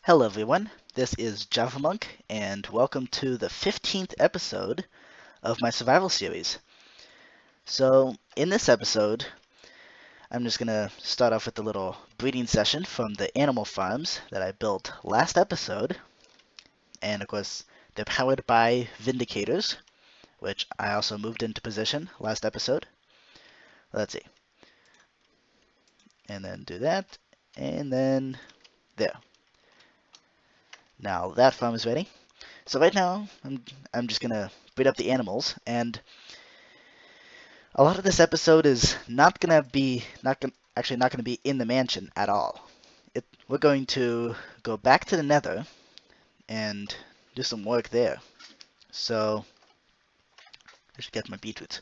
Hello everyone, this is Javamonk, and welcome to the 15th episode of my survival series. So, in this episode, I'm just gonna start off with a little breeding session from the animal farms that I built last episode. And of course, they're powered by Vindicators, which I also moved into position last episode. Let's see. And then do that, and then there. Now that farm is ready. So right now, I'm just gonna breed up the animals, and a lot of this episode is not gonna be not gonna be in the mansion at all. We're going to go back to the Nether and do some work there. So I should get my beetroots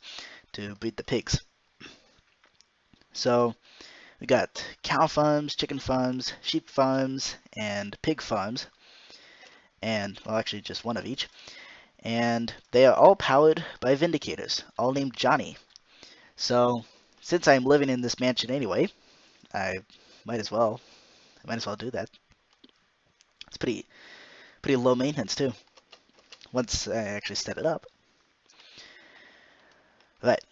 to breed the pigs. So we got cow farms, chicken farms, sheep farms, and pig farms, and well, actually just one of each. And they are all powered by Vindicators, all named Johnny. So since I'm living in this mansion anyway, I might as well do that. It's pretty low maintenance too, once I actually set it up. Right,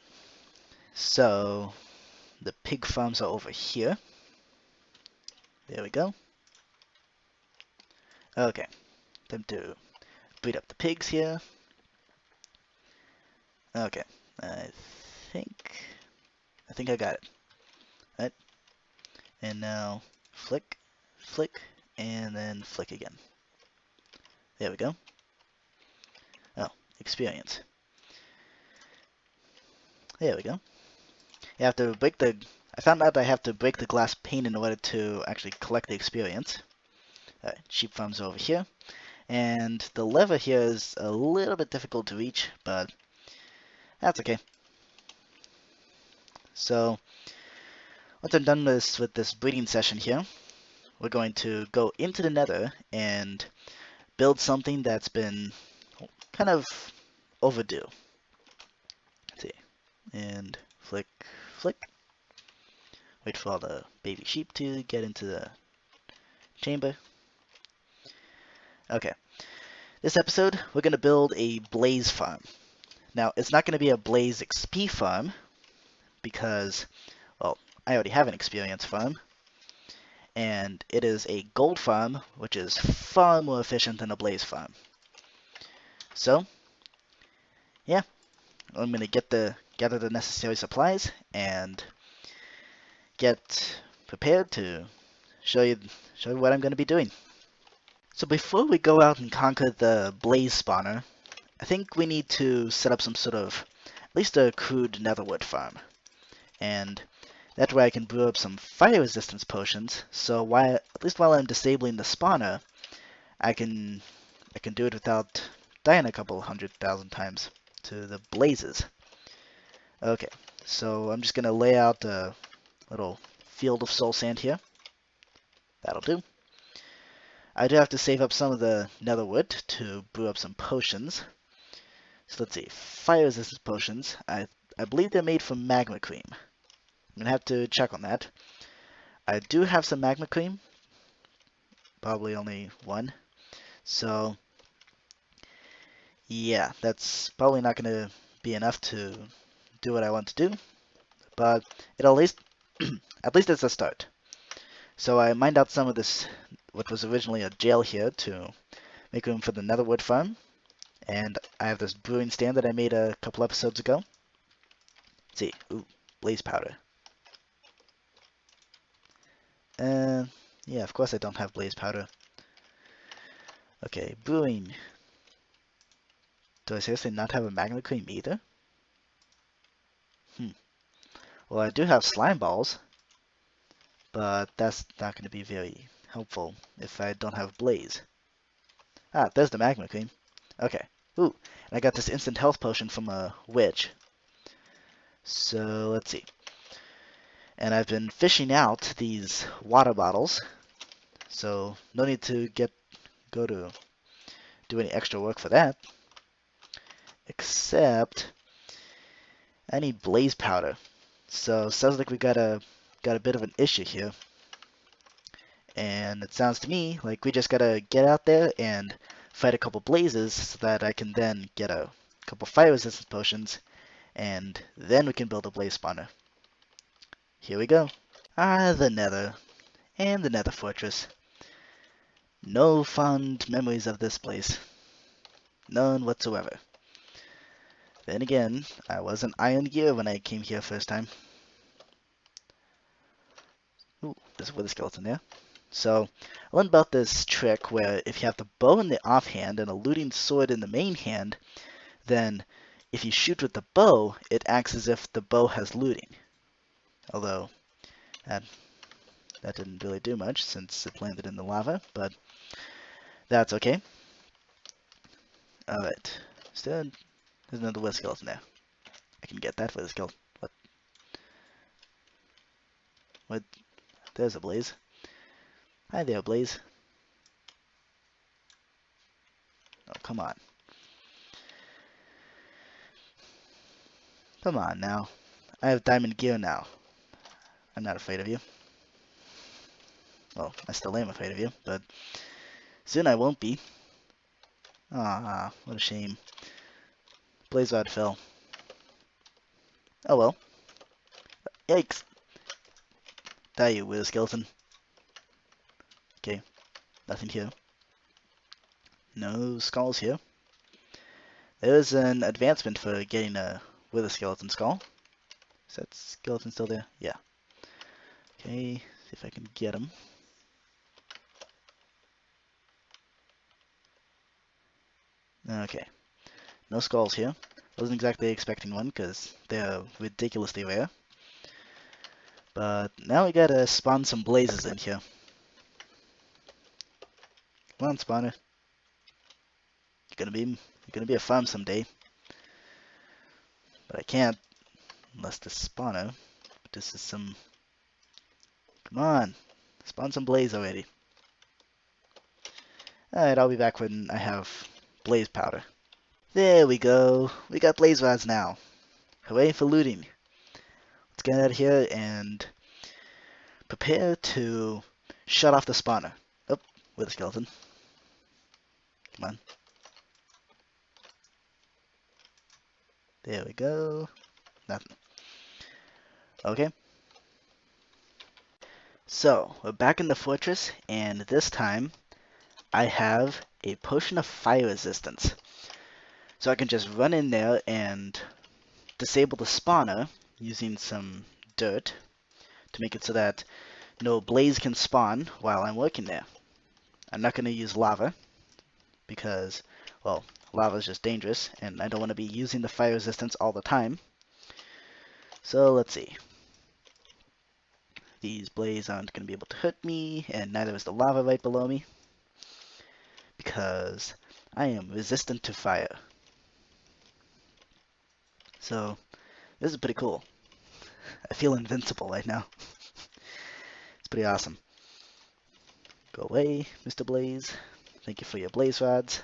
so the pig farms are over here. There we go. Okay, time to breed up the pigs here. Okay, think I think I got it. Right, and now flick, flick, and then flick again. There we go. Oh, experience. There we go. You have to break the. I found out I have to break the glass pane in order to actually collect the experience. Alright, sheep farms over here. And the lever here is a little bit difficult to reach, but that's okay. So, once I'm done with this breeding session here, we're going to go into the Nether and build something that's been kind of overdue. Let's see. And flick, flick. Wait for all the baby sheep to get into the chamber. Okay. This episode, we're going to build a blaze farm. Now, it's not going to be a blaze XP farm because, well, I already have an experience farm, and it is a gold farm, which is far more efficient than a blaze farm. So, yeah, I'm going to gather the necessary supplies and get prepared to show you what I'm going to be doing. So before we go out and conquer the blaze spawner, I think we need to set up some sort of, at least a crude netherwood farm. And that way I can brew up some fire resistance potions, so at least while I'm disabling the spawner, I can do it without dying a couple 100,000 times to the blazes. Okay, so I'm just gonna lay out a little field of soul sand here. That'll do. I do have to save up some of the netherwood to brew up some potions. So let's see, fire resistance potions. I believe they're made from magma cream. I'm gonna have to check on that. I do have some magma cream, probably only one. So yeah, that's probably not gonna be enough to do what I want to do, but it'll at least it's a start. So I mined out some of this, what was originally a jail here, to make room for the netherwood farm. And I have this brewing stand that I made a couple episodes ago. Let's see, ooh, blaze powder. Yeah, of course I don't have blaze powder. Okay, brewing. Do I seriously not have a magma cream either? Well, I do have slime balls, but that's not going to be very helpful if I don't have blaze. Ah, there's the magma cream. Okay. Ooh, and I got this instant health potion from a witch. So let's see. And I've been fishing out these water bottles, so no need to go to do any extra work for that. Except I need blaze powder. So sounds like we got a bit of an issue here. And it sounds to me like we just gotta get out there and fight a couple blazes so that I can then get a couple fire resistance potions, and then we can build a blaze spawner. Here we go. Ah, the Nether, and the Nether Fortress. No fond memories of this place. None whatsoever. Then again, I was an Iron Gear when I came here first time. Ooh, there's a wither skeleton there. So, I learned about this trick where if you have the bow in the offhand and a looting sword in the main hand, then if you shoot with the bow, it acts as if the bow has looting. Although, that didn't really do much since it landed in the lava, but that's okay. Alright, instead, there's another wither skeleton there. I can get that wither skeleton. What? What? There's a blaze. Hi there, Blaze. Oh, come on. Come on now. I have diamond gear now. I'm not afraid of you. Well, I still am afraid of you, but soon I won't be. Ah, what a shame. Blaze rod fell. Oh well. Yikes. Die, you wither skeleton. Okay, nothing here. No skulls here. There's an advancement for getting a wither skeleton skull. Is that skeleton still there? Yeah. Okay, see if I can get him. Okay, no skulls here. Wasn't exactly expecting one because they're ridiculously rare. But now we gotta spawn some blazes in here. Come on, spawner. You're gonna be a farm someday. But I can't unless the spawner. But this is some. Come on, spawn some blaze already. Alright, I'll be back when I have blaze powder. There we go. We got blaze rods now. Hooray for looting. Let's get out of here and prepare to shut off the spawner. Oh, with a skeleton. Come on. There we go. Nothing. Okay. So, we're back in the fortress, and this time I have a potion of fire resistance. So I can just run in there and disable the spawner using some dirt to make it so that no blaze can spawn while I'm working there. I'm not going to use lava because, well, lava is just dangerous, and I don't want to be using the fire resistance all the time. So let's see. These blazes aren't going to be able to hurt me, and neither is the lava right below me, because I am resistant to fire. So this is pretty cool. I feel invincible right now. It's pretty awesome. Go away, Mr. Blaze. Thank you for your blaze rods.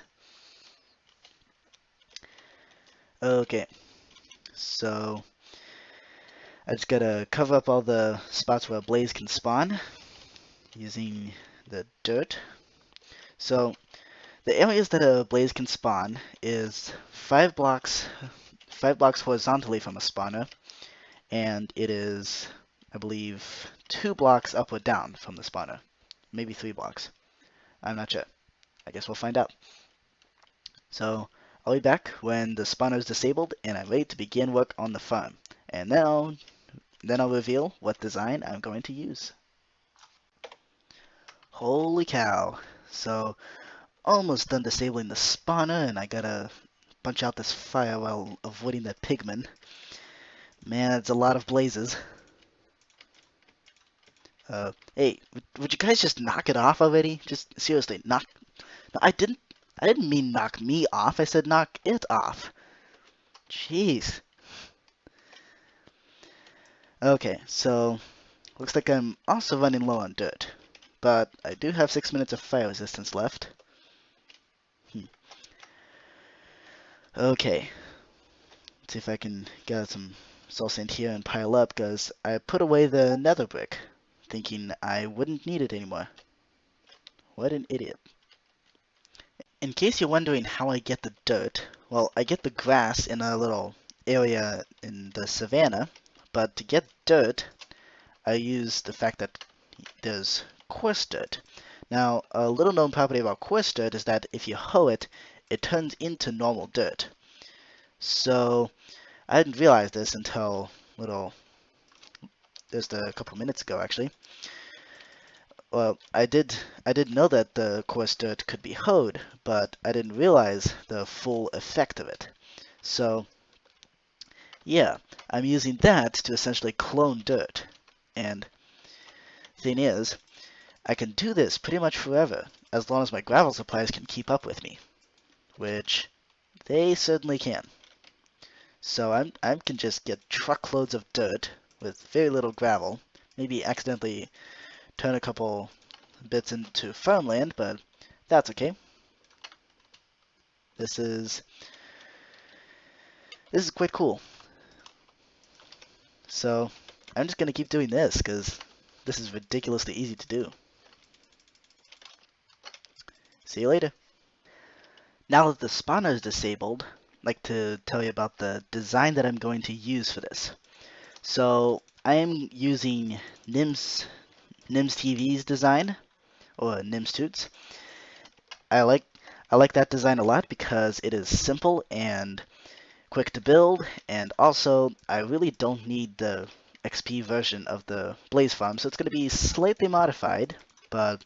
Okay, so I just gotta cover up all the spots where a blaze can spawn using the dirt. So the areas that a blaze can spawn is 5 blocks horizontally from a spawner, and it is, I believe, 2 blocks up or down from the spawner. Maybe 3 blocks. I'm not sure. I guess we'll find out. So I'll be back when the spawner is disabled and I'm ready to begin work on the farm. And then I'll reveal what design I'm going to use. Holy cow. So almost done disabling the spawner, and I gotta punch out this fire while avoiding that pigman. Man, it's a lot of blazes. Hey, would you guys just knock it off already? Just seriously, knock. No, I didn't mean knock me off. I said knock it off. Jeez. Okay, so looks like I'm also running low on dirt, but I do have 6 minutes of fire resistance left. Okay, let's see if I can get some soul sand here and pile up, because I put away the nether brick, thinking I wouldn't need it anymore. What an idiot. In case you're wondering how I get the dirt, well, I get the grass in a little area in the savannah, but to get dirt, I use the fact that there's coarse dirt. Now, a little known property about coarse dirt is that if you hoe it, it turns into normal dirt. So, I didn't realize this until just a couple minutes ago, actually. Well, I did know that the coarse dirt could be hoed, but I didn't realize the full effect of it. So, yeah, I'm using that to essentially clone dirt. And thing is, I can do this pretty much forever, as long as my gravel supplies can keep up with me, which they certainly can. So I can just get truckloads of dirt with very little gravel, maybe accidentally turn a couple bits into farmland, but that's okay. This is quite cool. So I'm just gonna keep doing this because this is ridiculously easy to do. See you later. Now that the spawner is disabled, I'd like to tell you about the design that I'm going to use for this. So I am using Nims TV's design, or Nims Toots. I like that design a lot because it is simple and quick to build, and also I really don't need the XP version of the Blaze Farm, so it's going to be slightly modified, but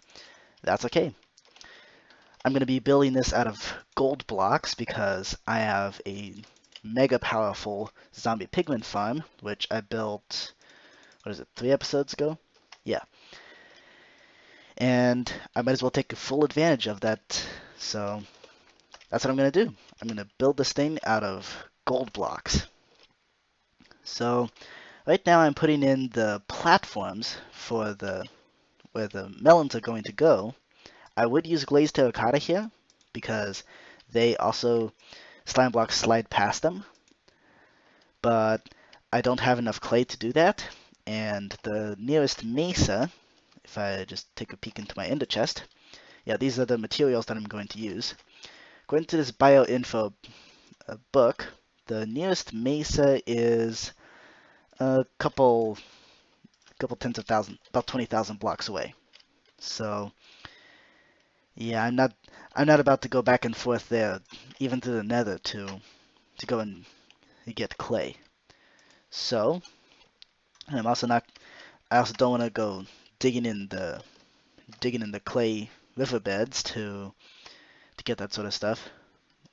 that's okay. I'm going to be building this out of gold blocks because I have a mega powerful zombie pigman farm, which I built, 3 episodes ago? Yeah. And I might as well take full advantage of that, so that's what I'm going to do. I'm going to build this thing out of gold blocks. So right now I'm putting in the platforms for where the melons are going to go. I would use glazed terracotta here because they also slime blocks slide past them, but I don't have enough clay to do that, and the nearest mesa, if I just take a peek into my ender chest, yeah, these are the materials that I'm going to use. According to this bioinfo book, the nearest mesa is a couple tens of thousands, about 20,000 blocks away. So yeah, I'm not about to go back and forth there, even to the Nether to go and get clay. So I'm also not. I also don't want to go digging in the clay riverbeds to get that sort of stuff.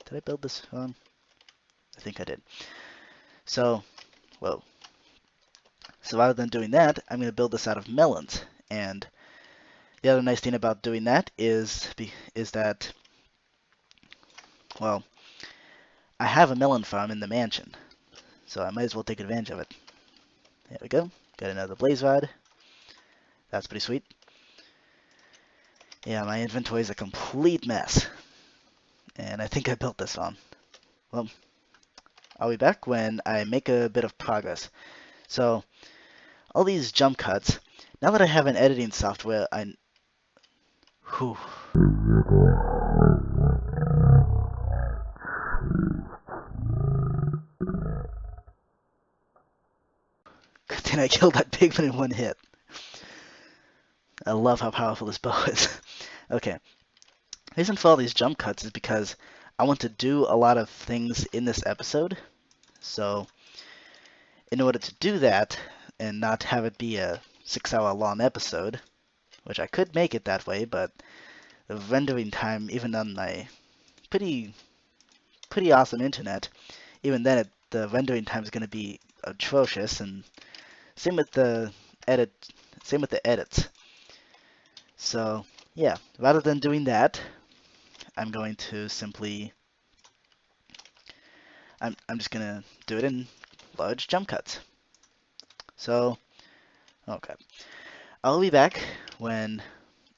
Did I build this? I think I did. So, whoa. So rather than doing that, I'm going to build this out of melons. And the other nice thing about doing that is that, well, I have a melon farm in the mansion, so I might as well take advantage of it. There we go. Got another blaze rod. That's pretty sweet. Yeah, my inventory is a complete mess. And I think I built this farm. Well, I'll be back when I make a bit of progress. So, all these jump cuts, now that I have an editing software, whew. Good thing I killed that pigman in one hit. I love how powerful this bow is. Okay. The reason for all these jump cuts is because I want to do a lot of things in this episode. So, in order to do that, and not have it be a 6-hour long episode, which I could make it that way, but the rendering time, even on my pretty awesome internet, even then the rendering time is going to be atrocious, and same with the edits. So yeah, rather than doing that, I'm going to simply I'm just gonna do it in large jump cuts. So okay, I'll be back when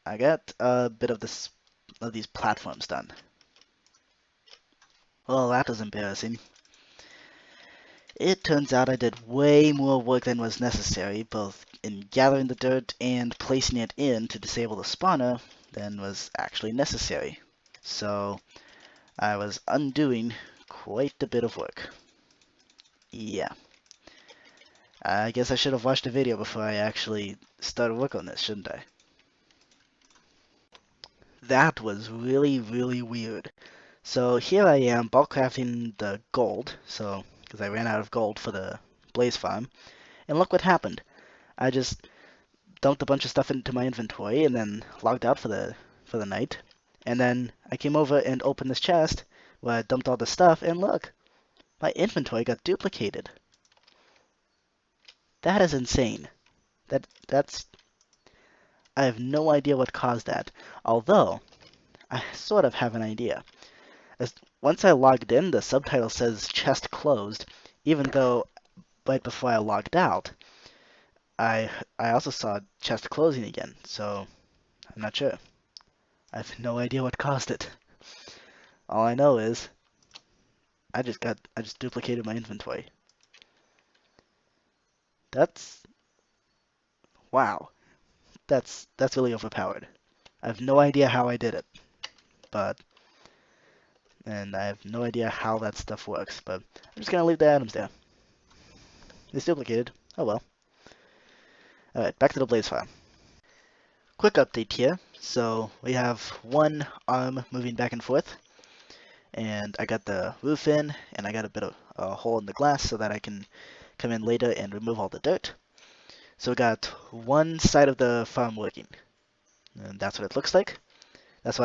I get a bit of these platforms done. Well, that was embarrassing. It turns out I did way more work than was necessary, both in gathering the dirt and placing it in to disable the spawner, than was actually necessary. So I was undoing quite a bit of work. Yeah. I guess I should have watched the video before I actually started work on this, shouldn't I? That was really, really weird. So here I am bulk crafting the gold, so because I ran out of gold for the blaze farm, and look what happened. I just dumped a bunch of stuff into my inventory and then logged out for the night. And then I came over and opened this chest where I dumped all the stuff, and look, my inventory got duplicated. That is insane. That's I have no idea what caused that. Although I sort of have an idea. As once I logged in, the subtitle says chest closed, even though right before I logged out, I also saw chest closing again. So I'm not sure. I have no idea what caused it. All I know is I just duplicated my inventory. That's wow. That's really overpowered. I have no idea how I did it, but and I have no idea how that stuff works, but I'm just gonna leave the items there. It's duplicated. Oh well. Alright, back to the blaze farm. Quick update here. So we have one arm moving back and forth, and I got the roof in, and I got a bit of a hole in the glass so that I can come in later and remove all the dirt. So we got one side of the farm working, and that's what it looks like. That's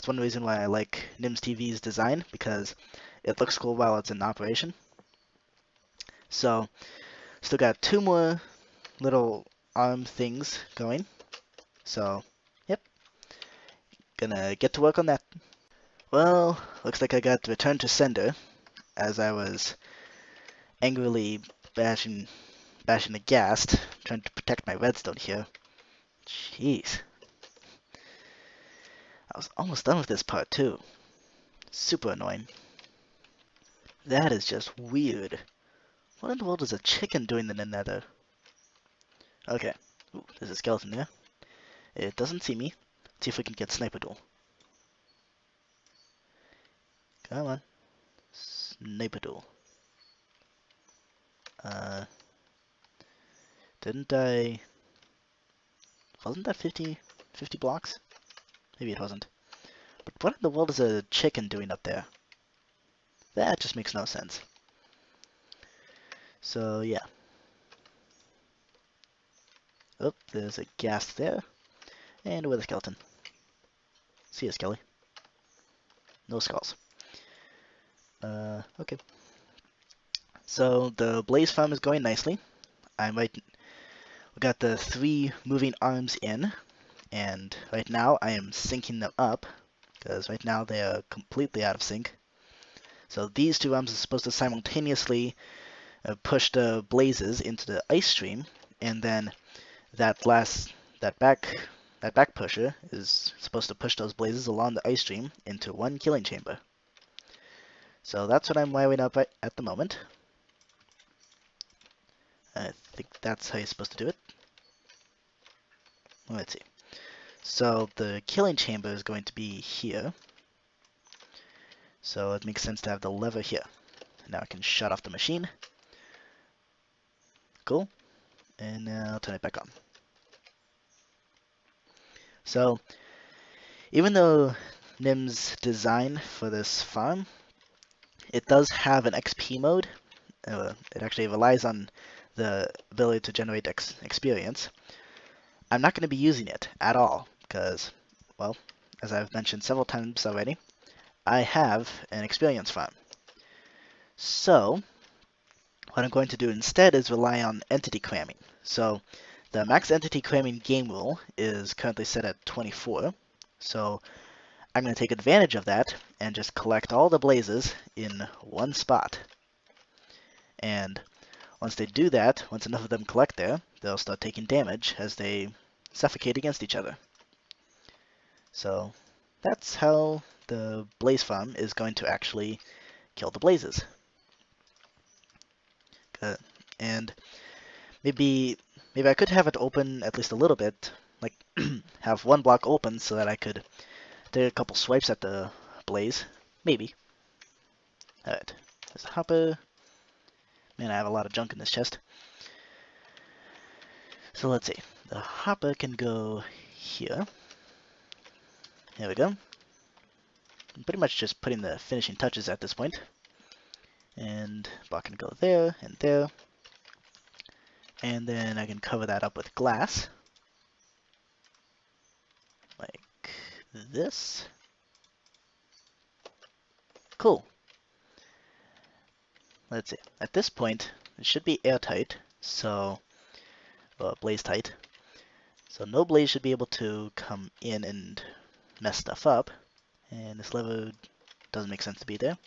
one reason why I like Nims TV's design, because it looks cool while it's in operation. So still got two more little arm things going. So yep, gonna get to work on that. Well, looks like I got returned to sender as I was angrily bashing the ghast, trying to protect my redstone here. Jeez. I was almost done with this part too. Super annoying. That is just weird. What in the world is a chicken doing in the nether? Okay. Ooh, there's a skeleton there. It doesn't see me. Let's see if we can get sniper duel. Come on. Sniper duel. Didn't I... Wasn't that 50 blocks? Maybe it wasn't. But what in the world is a chicken doing up there? That just makes no sense. So, yeah. Oh, there's a ghast there. And with a skeleton. See ya, Skelly. No skulls. Okay. So, the blaze farm is going nicely. We got the 3 moving arms in, and right now I am syncing them up, because right now they are completely out of sync. So these 2 arms are supposed to simultaneously push the blazes into the ice stream, and then that back pusher is supposed to push those blazes along the ice stream into one killing chamber. So that's what I'm wiring up at the moment. I think that's how you're supposed to do it. Let's see. So the killing chamber is going to be here. So it makes sense to have the lever here. Now I can shut off the machine. Cool. And now I'll turn it back on. So even though Nim's design for this farm, it does have an XP mode. It actually relies on the ability to generate experience. I'm not going to be using it at all because, well, as I've mentioned several times already, I have an experience farm. So what I'm going to do instead is rely on entity cramming. So the max entity cramming game rule is currently set at 24. So I'm going to take advantage of that and just collect all the blazes in one spot. And once they do that, once enough of them collect there, they'll start taking damage as they suffocate against each other. So that's how the blaze farm is going to actually kill the blazes. And maybe I could have it open at least a little bit, like have one block open so that I could take a couple swipes at the blaze. Maybe. Alright, there's the hopper. Man, I have a lot of junk in this chest. So let's see. The hopper can go here. There we go. I'm pretty much just putting the finishing touches at this point. And block can go there and there. And then I can cover that up with glass. Like this. Cool. Let's see. At this point, it should be airtight, so, blaze tight. So no blaze should be able to come in and mess stuff up. And this lever doesn't make sense to be there.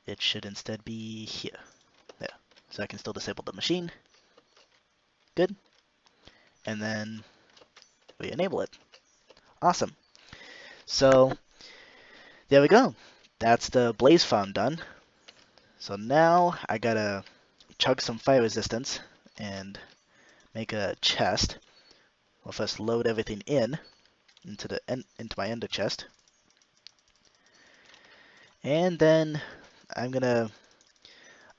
It should instead be here. There. So I can still disable the machine. Good. And then we enable it. Awesome. So there we go. That's the blaze farm done. So now I gotta chug some fire resistance and make a chest. We'll first load everything into my ender chest. And then I'm gonna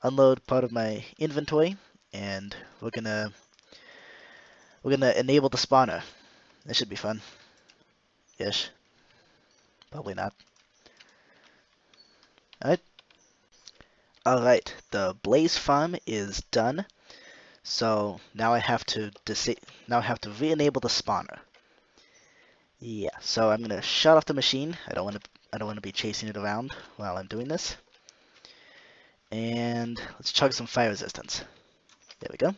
unload part of my inventory, and we're gonna enable the spawner. This should be fun. Ish. Probably not. Alright. Alright, the blaze farm is done. So now I have to re-enable the spawner. Yeah, so I'm gonna shut off the machine. I don't want to be chasing it around while I'm doing this. And let's chug some fire resistance. There we go.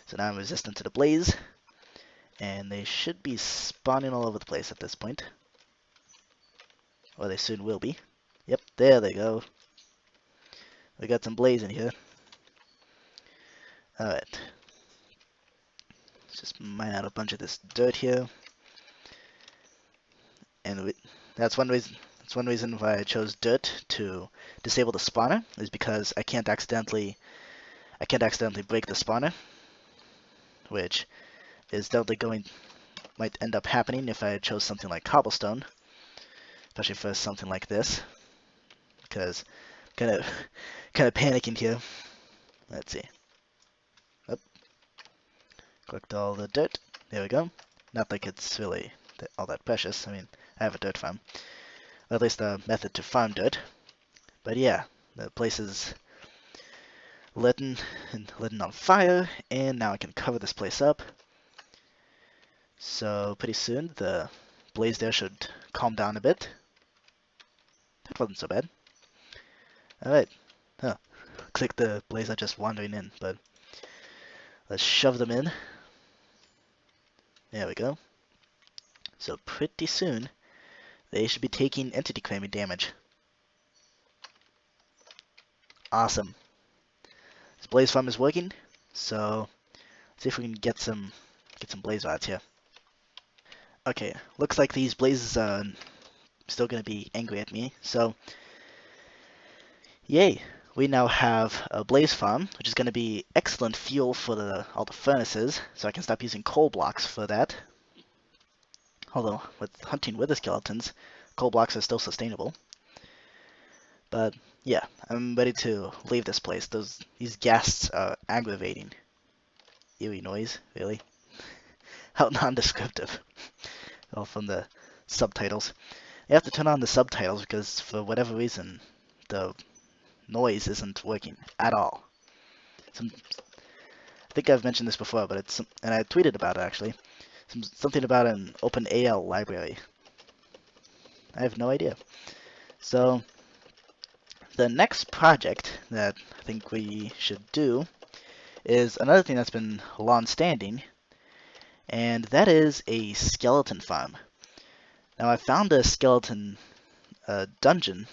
So now I'm resistant to the blaze, and they should be spawning all over the place at this point. Or they soon will be. Yep, there they go. We got some blaze in here. Alright. Let's just mine out a bunch of this dirt here. And that's one reason why I chose dirt to disable the spawner, is because I can't accidentally break the spawner, which is definitely might end up happening if I chose something like cobblestone, especially for something like this, because kind of panicking here. Let's see. Up. Collect all the dirt. There we go. Not like it's really all that precious. I mean, I have a dirt farm, or at least a method to farm dirt. But yeah, the place is lit on fire, and now I can cover this place up. So pretty soon the blaze there should calm down a bit. That wasn't so bad. Alright. Huh. Looks like the blaze are just wandering in, but let's shove them in. There we go. So pretty soon they should be taking entity claiming damage. Awesome. This blaze farm is working, so let's see if we can get some blaze rods here. Okay, looks like these blazes are still gonna be angry at me, so yay! We now have a blaze farm, which is gonna be excellent fuel for all the furnaces, so I can stop using coal blocks for that. Although, with hunting wither skeletons, coal blocks are still sustainable. But yeah, I'm ready to leave this place. These ghasts are aggravating. Eerie noise, really? How non-descriptive. All from the subtitles. You have to turn on the subtitles because for whatever reason, the noise isn't working at all. I think I've mentioned this before, but and I tweeted about it actually. Something about an OpenAL library. I have no idea. So the next project that I think we should do is another thing that's been long-standing, and that is a skeleton farm. Now I found a skeleton dungeon.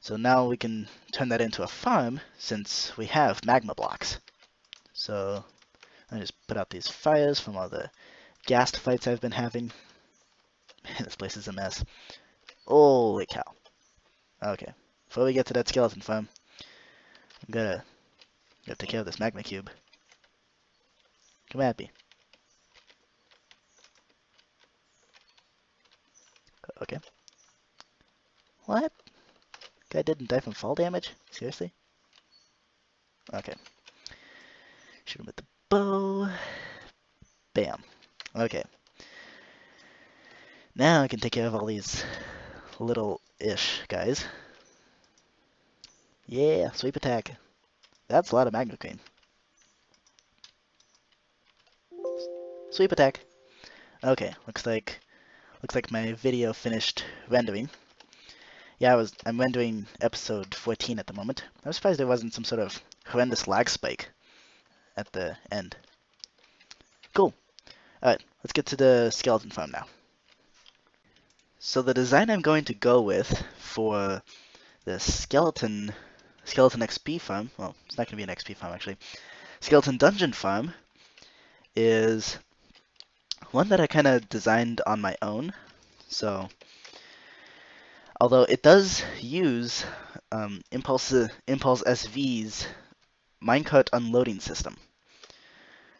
So now we can turn that into a farm since we have magma blocks. So I just put out these fires from all the ghast fights I've been having. Man, this place is a mess. Holy cow. Okay, before we get to that skeleton farm, I'm gotta take care of this magma cube. Come at me. Okay. What? Guy didn't die from fall damage? Seriously? Okay. Shoot him with the bow. Bam. Okay. Now I can take care of all these little-ish guys. Yeah, sweep attack. That's a lot of magma cream. Sweep attack. Okay, looks like my video finished rendering. Yeah, I'm rendering episode 14 at the moment. I'm surprised there wasn't some sort of horrendous lag spike at the end. Cool. Alright, let's get to the skeleton farm now. So the design I'm going to go with for the skeleton XP farm, well, it's not going to be an XP farm actually, skeleton dungeon farm is one that I kind of designed on my own. So, although it does use Impulse SV's minecart unloading system.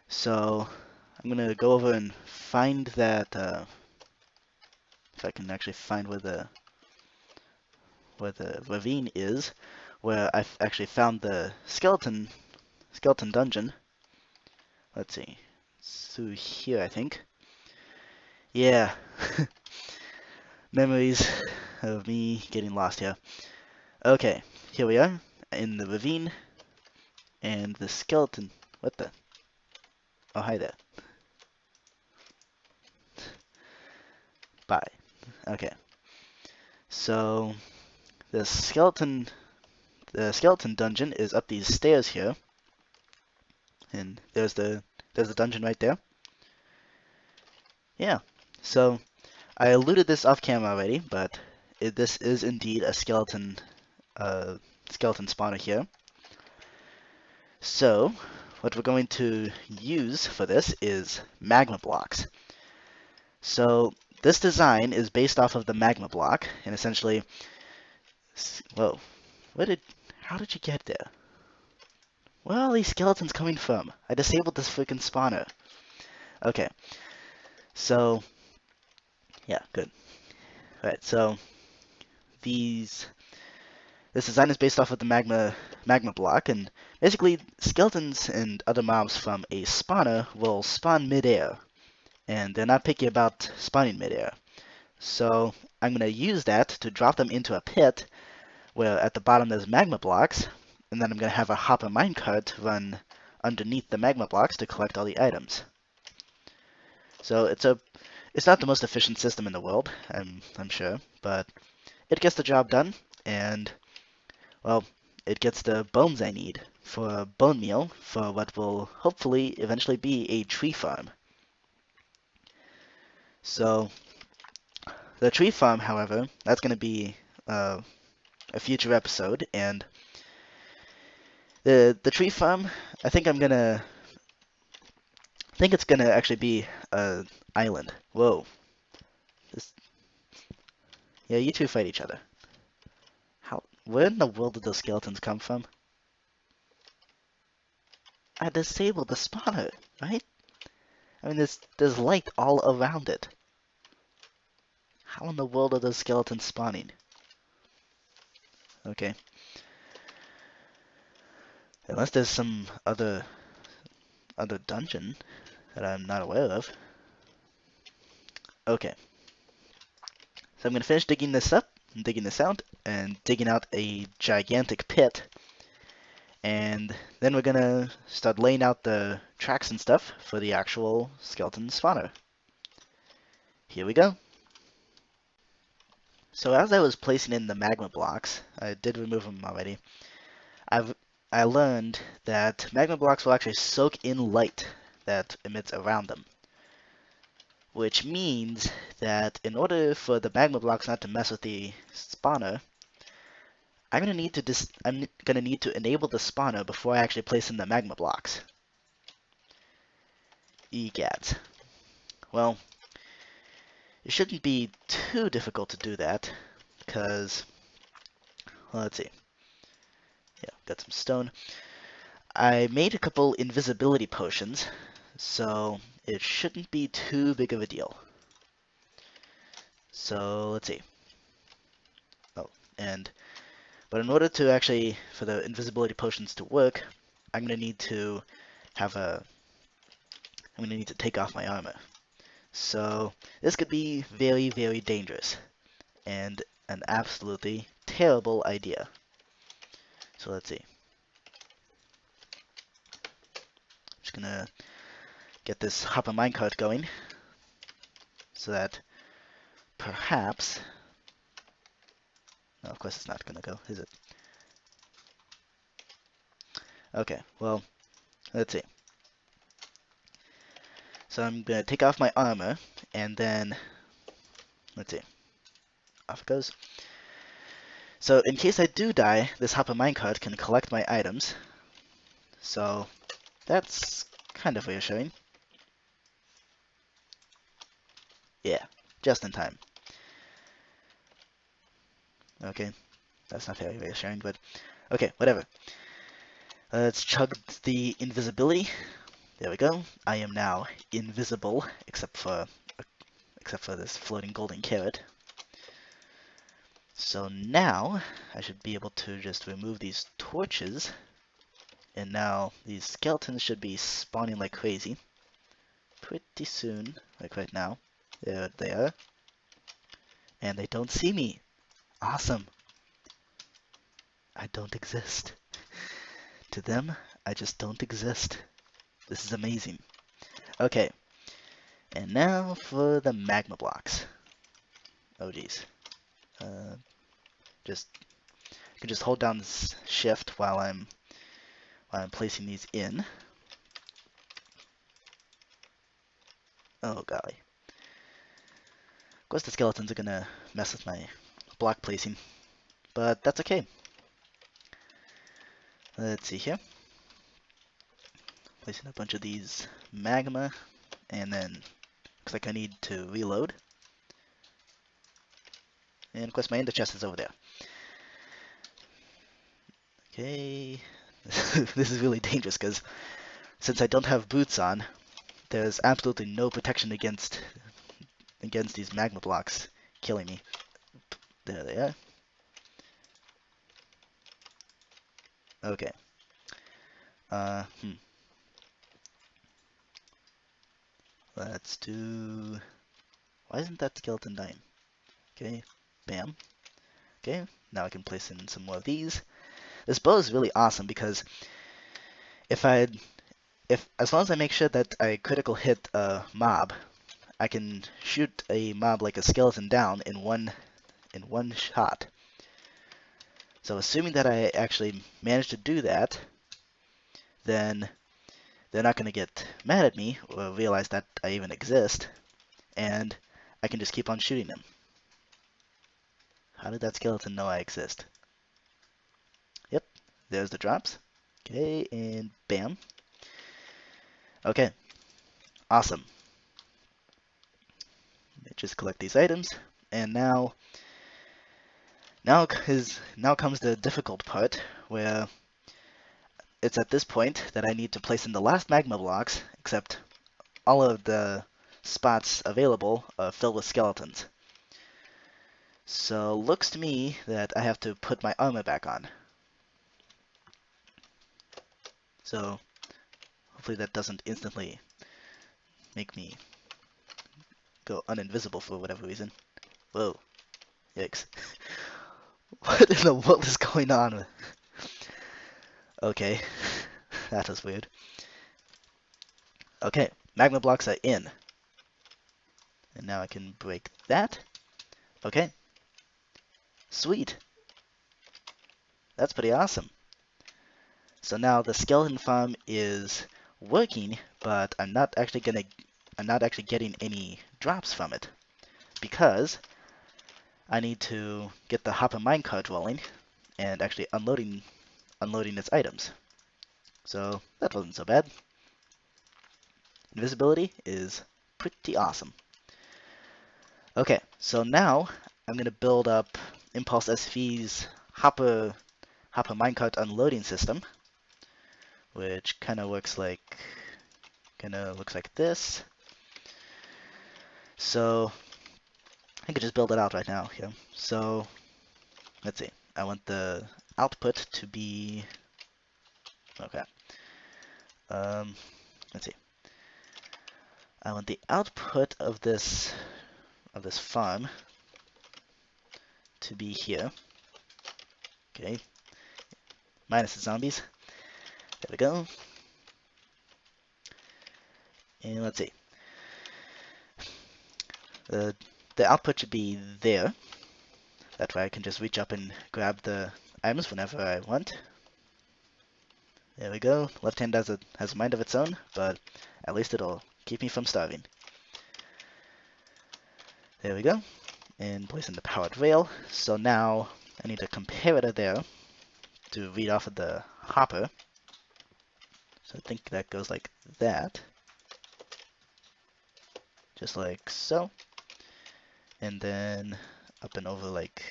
So, I'm going to go over and find that, if I can actually find where the ravine is, where I've actually found the skeleton dungeon. Let's see. It's through here, I think. Yeah. Memories of me getting lost here. Okay, here we are in the ravine, and the skeleton. What the? Oh, hi there. Bye. Okay. So the skeleton dungeon is up these stairs here, and there's the dungeon right there. Yeah. So I alluded this off camera already, but this is indeed a skeleton spawner here. So what we're going to use for this is magma blocks. So this design is based off of the magma block, and essentially, whoa, how did you get there? Where are all these skeletons coming from? I disabled this freaking spawner. Okay, so, yeah, good. Alright, so, this design is based off of the magma block, and basically, skeletons and other mobs from a spawner will spawn midair, and they're not picky about spawning midair. So I'm going to use that to drop them into a pit where at the bottom there's magma blocks, and then I'm going to have a hopper minecart run underneath the magma blocks to collect all the items. So it's not the most efficient system in the world, I'm sure, but it gets the job done, and well, it gets the bones I need for a bone meal for what will hopefully eventually be a tree farm. So the tree farm, however, that's going to be a future episode, and the tree farm, I think it's gonna actually be an island. Whoa. Yeah, you two fight each other. Where in the world did those skeletons come from? I disabled the spawner, right? I mean, there's light all around it. How in the world are those skeletons spawning? Okay. Unless there's some other dungeon that I'm not aware of. Okay. So I'm gonna finish digging this up, and digging this out, and digging out a gigantic pit. And then we're gonna start laying out the tracks and stuff for the actual skeleton spawner. Here we go. So as I was placing in the magma blocks, I did remove them already, I learned that magma blocks will actually soak in light that emits around them. Which means that in order for the magma blocks not to mess with the spawner, I'm gonna need to enable the spawner before I actually place in the magma blocks. Egads. Well, it shouldn't be too difficult to do that, because, well, let's see. Yeah, got some stone. I made a couple invisibility potions, so it shouldn't be too big of a deal. So let's see. Oh, but in order to actually, for the invisibility potions to work, I'm gonna need to take off my armor. So this could be very, very dangerous and an absolutely terrible idea. So let's see. Just gonna get this hopper minecart going so that perhaps, no, of course it's not gonna go, is it? Okay, well, let's see. So I'm gonna take off my armor and then, let's see, off it goes. So in case I do die, this hopper minecart can collect my items. So that's kind of reassuring. Yeah, just in time. Okay, that's not very reassuring, but okay, whatever. Let's chug the invisibility. There we go. I am now invisible, except for this floating golden carrot. So now I should be able to just remove these torches, and now these skeletons should be spawning like crazy pretty soon, like right now. There they are. And they don't see me. Awesome. I don't exist. To them, I just don't exist. This is amazing. Okay. And now for the magma blocks. Oh geez. You can just hold down this shift while I'm placing these in. Oh golly. Of course the skeletons are gonna mess with my block placing, but that's okay. Let's see here. Placing a bunch of these magma, and then looks like I need to reload. And of course my ender chest is over there. Okay. This is really dangerous because since I don't have boots on, there's absolutely no protection against these magma blocks killing me. There they are. Okay. Let's do... Why isn't that skeleton dying? Okay, bam. Okay, now I can place in some more of these. This bow is really awesome because as long as I make sure that I critical hit a mob, I can shoot a mob like a skeleton down in one shot. So assuming that I actually manage to do that, then they're not going to get mad at me or realize that I even exist, and I can just keep on shooting them. How did that skeleton know I exist? Yep, there's the drops. Okay, and bam. Okay, awesome. Just collect these items, and now comes the difficult part, where it's at this point that I need to place in the last magma blocks, except all of the spots available are filled with skeletons. So looks to me that I have to put my armor back on. So hopefully that doesn't instantly make me go uninvisible for whatever reason. Whoa, yikes. What in the world is going on? Okay, that was weird. Okay, magma blocks are in. And now I can break that. Okay. Sweet. That's pretty awesome. So now the skeleton farm is working, but I'm not actually getting any drops from it because I need to get the hopper minecart rolling and actually unloading its items. So that wasn't so bad. Invisibility is pretty awesome. Okay, so now I'm gonna build up Impulse SV's hopper minecart unloading system, which kind of works like Gonna looks like this. So I could just build it out right now here. So let's see. I want the output to be okay. Let's see. I want the output of this farm to be here. Okay. Minus the zombies. There we go. And let's see. The output should be there. That way I can just reach up and grab the items whenever I want. There we go. Left hand has a mind of its own, but at least it'll keep me from starving. There we go. And place in the powered rail. So now I need a comparator there to read off of the hopper. So I think that goes like that. Just like so. And then up and over like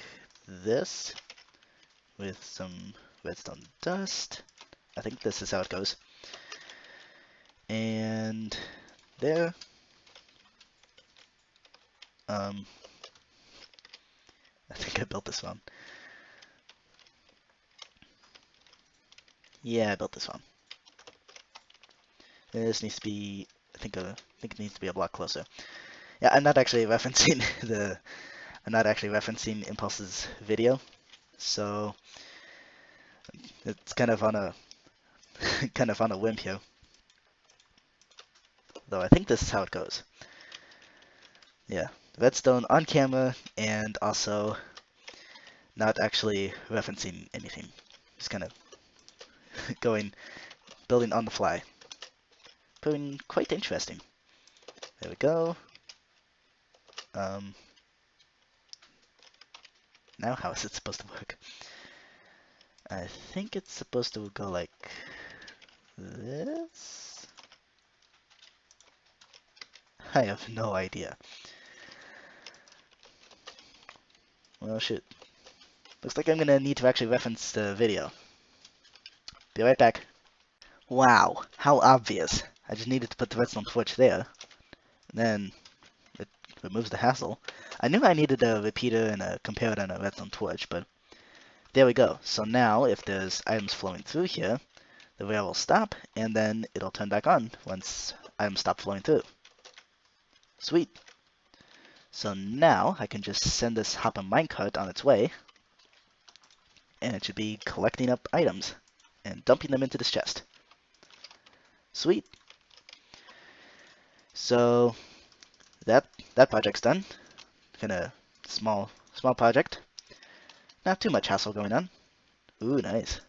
this with some redstone dust. I think this is how it goes. And there. I think I built this one. Yeah, I built this one. This needs to be, I think it needs to be a block closer. Yeah, I'm not actually referencing Impulse's video, so it's kind of on a whim here. Though I think this is how it goes. Yeah, redstone on camera and also not actually referencing anything. Just kind of building on the fly. Proving quite interesting. There we go. Now how is it supposed to work? I think it's supposed to go like this? I have no idea. Well, shit. Looks like I'm gonna need to actually reference the video. Be right back. Wow, how obvious. I just needed to put the redstone torch there. Then it removes the hassle. I knew I needed a repeater and a comparator and a redstone torch, but there we go. So now if there's items flowing through here, the rail will stop and then it'll turn back on once items stop flowing through. Sweet. So now I can just send this hopper minecart on its way, and it should be collecting up items and dumping them into this chest. Sweet. So that project's done. Kinda small project. Not too much hassle going on. Ooh, nice.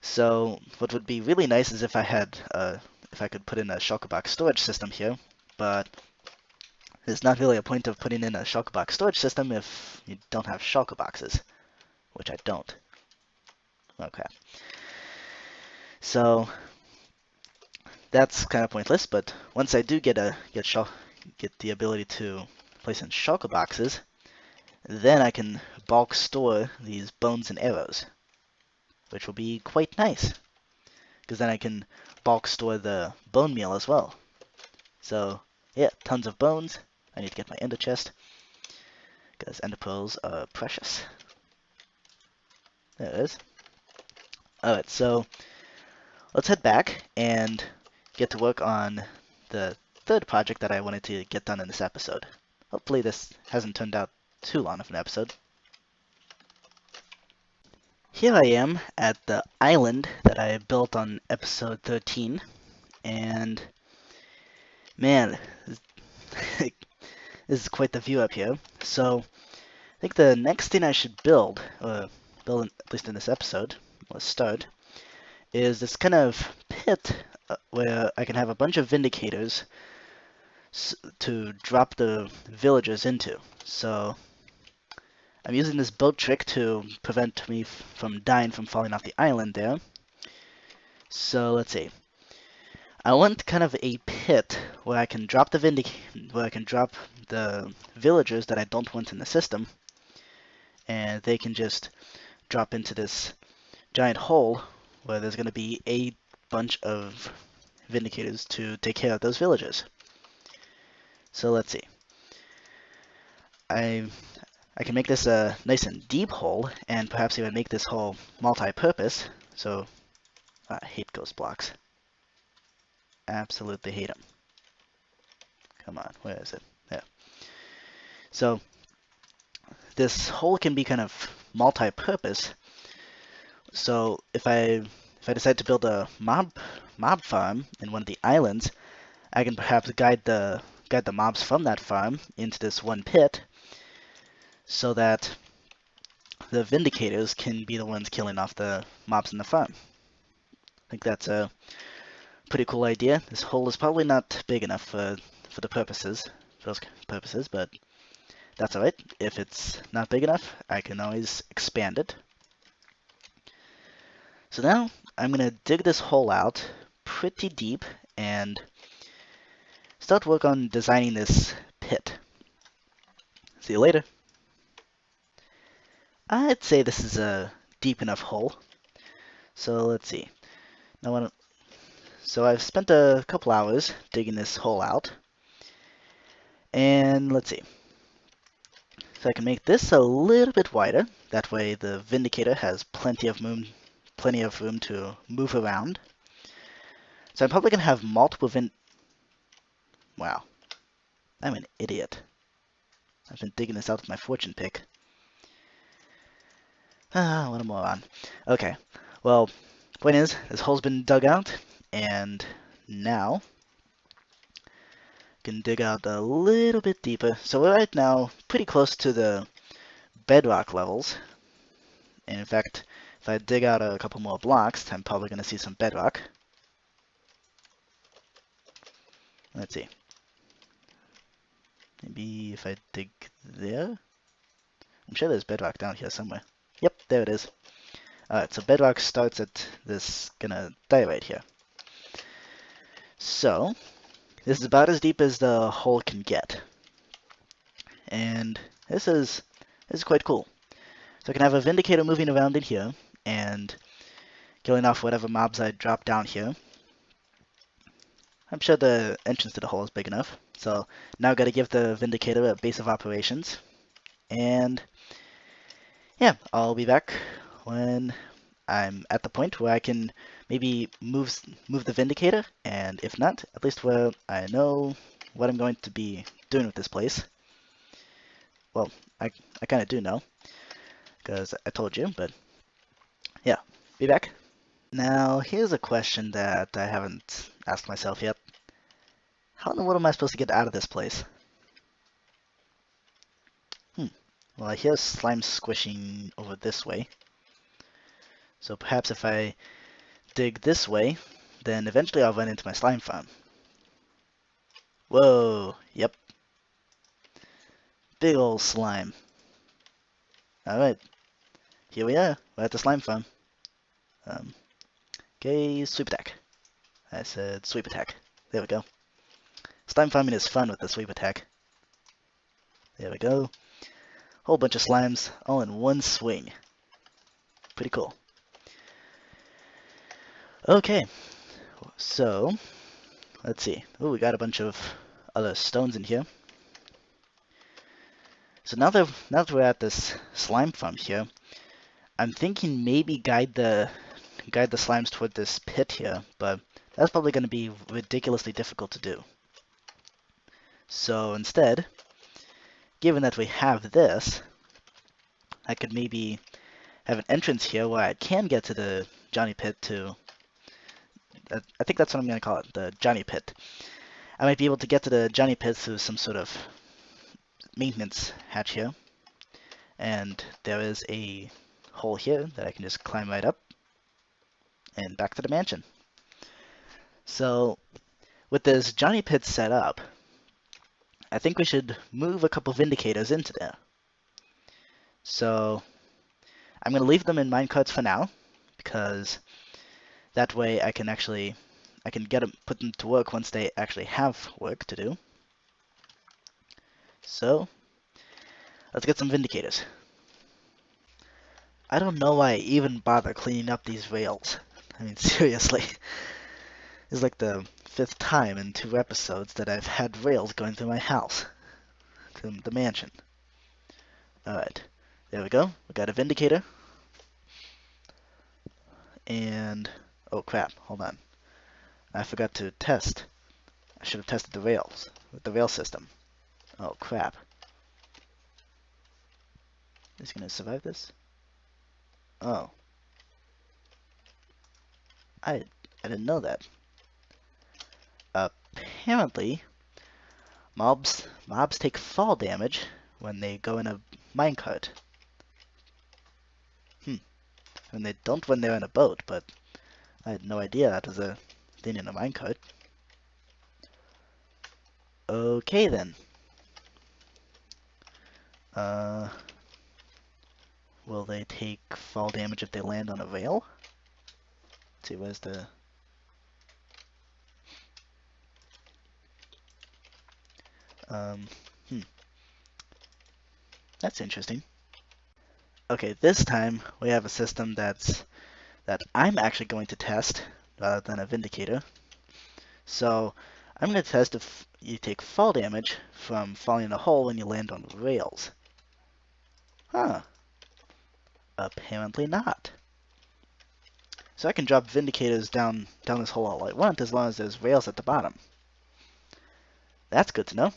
So what would be really nice is if I could put in a shulker box storage system here, but there's not really a point of putting in a shulker box storage system if you don't have shulker boxes, which I don't. Okay. So that's kind of pointless, but once I do get the ability to place in shulker boxes, then I can bulk store these bones and arrows, which will be quite nice, because then I can bulk store the bone meal as well. So yeah, tons of bones. I need to get my ender chest, because ender pearls are precious. There it is. Alright, so let's head back and get to work on the third project that I wanted to get done in this episode. Hopefully this hasn't turned out too long of an episode. Here I am at the island that I built on episode 13, and man, this is quite the view up here. So I think the next thing I should build at least in this episode, let's start, is this kind of pit where I can have a bunch of vindicators to drop the villagers into. So I'm using this boat trick to prevent me from dying from falling off the island there. So let's see. I want kind of a pit where I can drop the villagers that I don't want in the system, and they can just drop into this giant hole where there's going to be a bunch of vindicators to take care of those villagers. So let's see. I can make this a nice and deep hole, and perhaps even make this hole multi-purpose. So I hate ghost blocks. Absolutely hate them. Come on, where is it? There. So this hole can be kind of multi-purpose. So if I decide to build a mob farm in one of the islands, I can perhaps guide the mobs from that farm into this one pit, so that the vindicators can be the ones killing off the mobs in the farm. I think that's a pretty cool idea. This hole is probably not big enough for those purposes, but that's alright. If it's not big enough, I can always expand it. So now I'm going to dig this hole out pretty deep and start work on designing this pit. See you later. I'd say this is a deep enough hole. So let's see. So I've spent a couple hours digging this hole out. And let's see. So I can make this a little bit wider. That way the Vindicator has plenty of room to move around. So I'm probably going to have multiple Wow. I'm an idiot. I've been digging this out with my fortune pick. Ah, what a moron. Okay. Well, point is, this hole's been dug out, and now I can dig out a little bit deeper. So we're right now pretty close to the bedrock levels. And in fact, if I dig out a couple more blocks, I'm probably going to see some bedrock. Let's see. Maybe if I dig there? I'm sure there's bedrock down here somewhere. Yep, there it is. Alright, so bedrock starts at this gonna die right here. So, this is about as deep as the hole can get. And this is quite cool. So I can have a Vindicator moving around in here, and killing off whatever mobs I drop down here. I'm sure the entrance to the hole is big enough. So now I've got to give the Vindicator a base of operations. And yeah, I'll be back when I'm at the point where I can maybe move the Vindicator, and if not, at least where I know what I'm going to be doing with this place. Well, I kind of do know, because I told you, but yeah, be back. Now, here's a question that I haven't asked myself yet. How in the world am I supposed to get out of this place? Well, I hear slime squishing over this way. So perhaps if I dig this way, then eventually I'll run into my slime farm. Whoa, yep. Big ol' slime. Alright, here we are. We're at the slime farm. Okay, sweep attack. I said sweep attack. There we go. Slime farming is fun with the sweep attack. There we go. Whole bunch of slimes all in one swing. Pretty cool. Okay, so let's see. Oh, we got a bunch of other stones in here. So now that we're at this slime farm here, I'm thinking maybe guide the slimes toward this pit here, but that's probably going to be ridiculously difficult to do. So instead, given that we have this, I could maybe have an entrance here where I can get to the Johnny Pit to... I think that's what I'm going to call it, the Johnny Pit. I might be able to get to the Johnny Pit through some sort of maintenance hatch here. And there is a hole here that I can just climb right up and back to the mansion. So with this Johnny Pit set up, I think we should move a couple Vindicators into there. So I'm going to leave them in minecarts for now, because that way I can put them to work once they actually have work to do. So let's get some Vindicators. I don't know why I even bother cleaning up these rails. I mean, seriously. It's like the fifth time in 2 episodes that I've had rails going through my house, to the mansion. Alright, there we go. We got a Vindicator. And, oh crap, hold on. I forgot to test. I should have tested the rails, with the rail system. Oh crap. Is he gonna survive this? Oh. I didn't know that. Apparently, mobs take fall damage when they go in a minecart. And they don't when they're in a boat, but I had no idea that was a thing in a minecart. Okay then. Will they take fall damage if they land on a rail? Let's see, where's the... That's interesting. Okay, this time we have a system that I'm actually going to test rather than a Vindicator. So I'm going to test if you take fall damage from falling in a hole when you land on rails. Huh. Apparently not. So I can drop Vindicators down this hole all I want as long as there's rails at the bottom. That's good to know.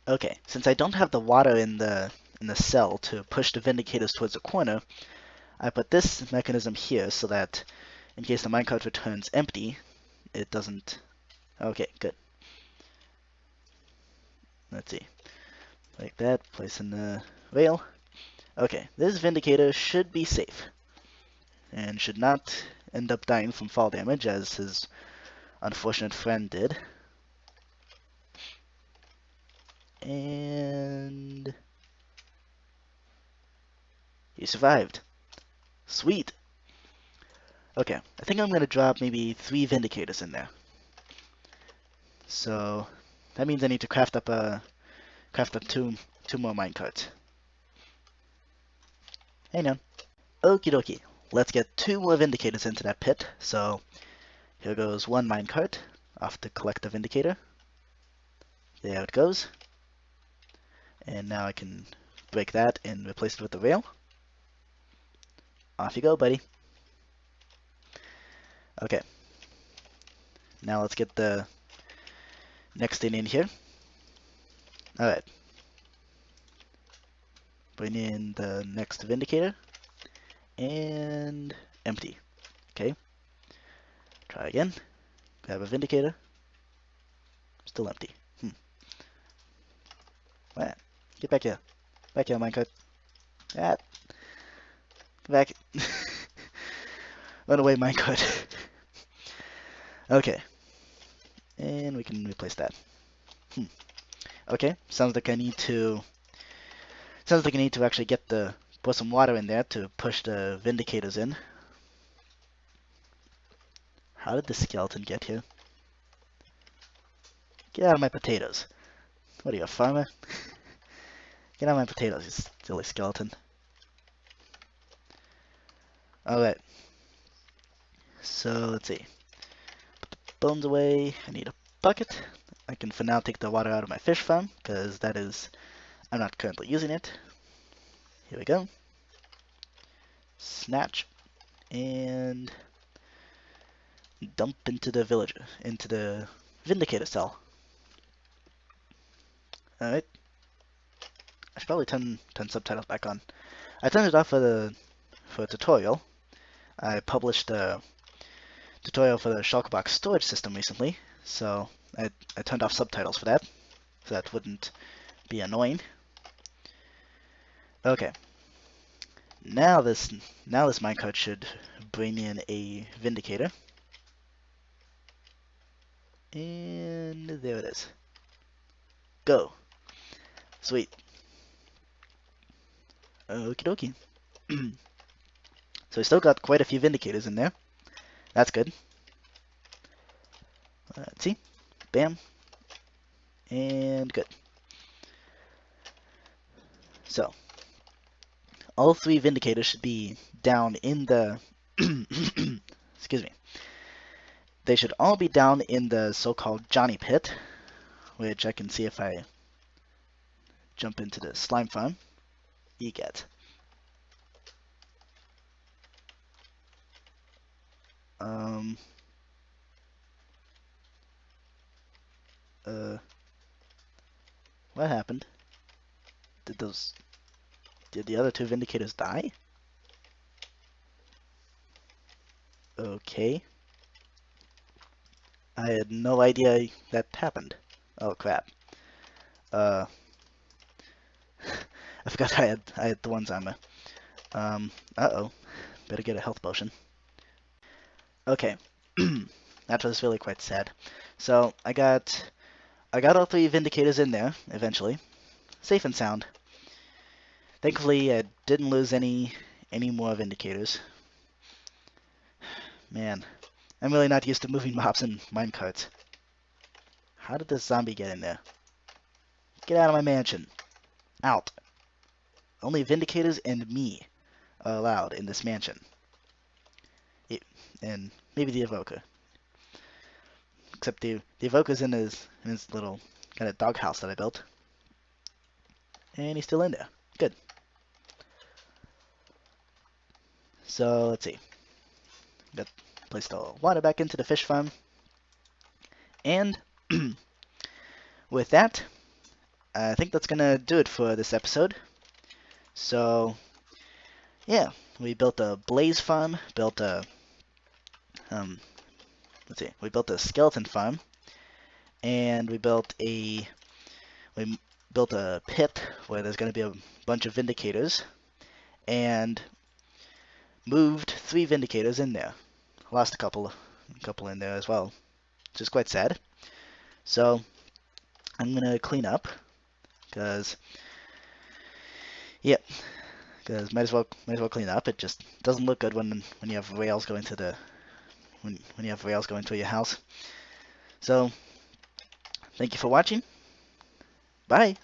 Okay, since I don't have the water in the cell to push the Vindicators towards the corner, I put this mechanism here so that in case the minecart returns empty, it doesn't... Okay, good. Let's see. Like that, place in the rail. Okay, this Vindicator should be safe. And should not end up dying from fall damage as his unfortunate friend did. And... he survived. Sweet! Okay, I think I'm going to drop maybe 3 Vindicators in there. So that means I need to craft up two more minecarts. Hey now. Okie dokie. Let's get 2 more Vindicators into that pit. So here goes 1 minecart off to collect the Vindicator. There it goes. And now I can break that and replace it with the rail. Off you go, buddy. Okay. Now let's get the next thing in here. Alright. Bring in the next Vindicator. And empty. Okay. Try again. Grab a Vindicator. Still empty. What? Get back here. Back here, minecart. Ah. Get back. Run away, minecart. Okay. And we can replace that. Okay. Sounds like I need to actually put some water in there to push the Vindicators in. How did the skeleton get here? Get out of my potatoes. What are you, a farmer? Get out of my potatoes, you silly skeleton. Alright. So, let's see. Put the bones away. I need a bucket. I can for now take the water out of my fish farm, because I'm not currently using it. Here we go. Snatch. And dump into the Vindicator cell. Alright. I should probably turn subtitles back on. I turned it off for a tutorial. I published a tutorial for the Shulkerbox storage system recently, so I turned off subtitles for that, so that wouldn't be annoying. Okay. Now this minecart should bring in a Vindicator. And there it is. Go. Sweet. Okie dokie. So we still got quite a few Vindicators in there. That's good. Let's see. Bam. And good. So, all 3 Vindicators should be down in the... excuse me. They should all be down in the so-called Johnny Pit, which I can see if I jump into the slime farm. Eget. Um, what happened? Did the other two Vindicators die? Okay. I had no idea that happened. Oh crap. Uh, I forgot I had the ones armor. Uh-oh. Better get a health potion. Okay. That was really quite sad. So I got all three Vindicators in there eventually, safe and sound. Thankfully, I didn't lose any more Vindicators. Man, I'm really not used to moving mobs in minecarts. How did this zombie get in there? Get out of my mansion. Out. Only Vindicators and me are allowed in this mansion. And maybe the Evoker. Except the Evoker's in his little kind of doghouse that I built. And he's still in there. Good. So, let's see. Got placed the water back into the fish farm. And with that, I think that's gonna do it for this episode. So, yeah, we built a blaze farm, built a we built a skeleton farm, and we built a pit where there's gonna be a bunch of Vindicators, and moved 3 Vindicators in there. Lost a couple in there as well, which is quite sad. So I'm gonna clean up, because might as well clean up. It just doesn't look good when you have rails going to the when you have rails going to your house. So thank you for watching. Bye.